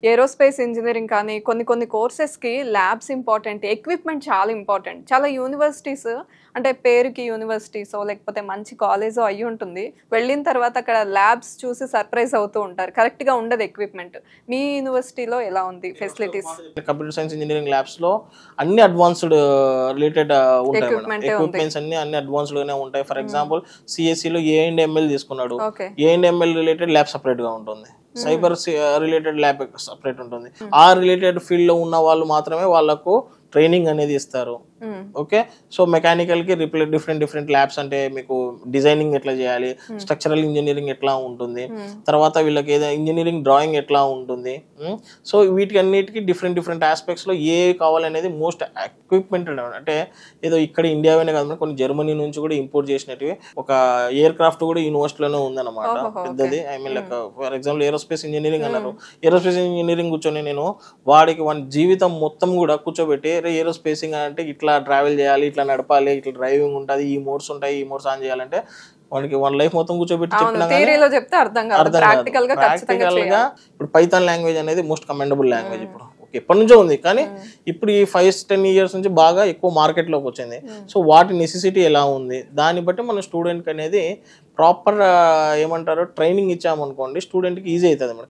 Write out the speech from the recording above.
Aerospace engineering కానీ కొన్ని కొన్ని కోర్సెస్‌కి ల్యాబ్స్ ఇంపార్టెంట్. ఎక్విప్‌మెంట్ చాలా ఇంపార్టెంట్. చాలా యూనివర్సిటీస్ అంటే పేరుకి యూనివర్సిటీసో లేకపోతే మంచి కాలేజో అయ్యుంటుంది. వెళ్ళిన తర్వాత అక్కడ ల్యాబ్స్ చూసి సర్ప్రైజ్ అవుతూ ఉంటారు. కరెక్ట్‌గా ఉండదు ఎక్విప్‌మెంట్. మీ యూనివర్సిటీలో ఎలా ఉంది facilities? Computer science engineering labs లో అన్ని అడ్వాన్స్డ్ రిలేటెడ్ ఉంటాయి మేడం. ఎక్విప్‌మెంటే ఉంది. ఎక్విప్మెంట్స్ అన్ని అడ్వాన్స్డ్ గానే ఉంటాయి. ఫర్ ఎగ్జాంపుల్ సిఎస్సి లో ఏఎండ్ఎంఎల్ తీసుకున్నాడు. ఓకే. ఏఎండ్ఎంఎల్ రిలేటెడ్ ల్యాబ్ సపరేట్ గా ఉంటుంది. సైబర్ రిలేటెడ్ ల్యాబ్ సపరేట్ ఉంటుంది. ఆ రిలేటెడ్ ఫీల్డ్ లో ఉన్న వాళ్ళు మాత్రమే వాళ్ళకు ట్రైనింగ్ అనేది ఇస్తారు. ఓకే. సో మెకానికల్ కి డిఫరెంట్ ల్యాబ్స్ అంటే మీకు డిజైనింగ్ ఎట్లా చేయాలి, స్ట్రక్చరల్ ఇంజనీరింగ్ ఎట్లా ఉంటుంది, తర్వాత వీళ్ళకి ఏదో ఇంజనీరింగ్ డ్రాయింగ్ ఎట్లా ఉంటుంది. సో వీటికి అన్నిటికీ డిఫరెంట్ ఆస్పెక్ట్స్ లో ఏ కావాలనేది మోస్ట్ ఎక్విప్మెంట్ అంటే ఏదో ఇక్కడ ఇండియాలోనే కాదు, కొన్ని జర్మనీ నుంచి కూడా ఇంపోర్ట్ చేసినట్టు ఒక ఎయిర్ క్రాఫ్ట్ కూడా యూనివర్సిటీలోనే ఉందన్నమాట. పెద్దది. I mean like for example aerospace engineering అన్నారు. ఏరోస్పేస్ ఇంజనీరింగ్ కూర్చొని నేను వాడికి వన్ జీవితం మొత్తం కూడా కూర్చోబెట్టి ఏరోస్పేసింగ్ అంటే ఇట్లా ట్రావెల్ చేయాలి, ఇట్లా నడపాలి, ఇట్లా డ్రైవింగ్ ఉంటుంది, ఈ మోడ్స్ ఉంటాయి, ఈ మోడ్స్ ఆన్ చేయాలంటే వాడికి వన్ లైఫ్ మొత్తం కూర్చోబెట్టి చెప్పినా అర్థం కాదు. ప్రాక్టికల్ గా ఇప్పుడు పైథాన్ లాంగ్వేజ్ అనేది మోస్ట్ కమెండబుల్ లాంగ్వేజ్. ఇప్పుడు ఎప్పటి నుంచో ఉంది, కానీ ఇప్పుడు ఈ 5-10 years నుంచి బాగా ఎక్కువ మార్కెట్ లోకి వచ్చింది. సో వాటి నెసెసిటీ ఎలా ఉంది దాన్ని బట్టి మన స్టూడెంట్ అనేది ప్రాపర్ ఏమంటారు ట్రైనింగ్ ఇచ్చామనుకోండి, స్టూడెంట్కి ఈజీ అవుతుంది.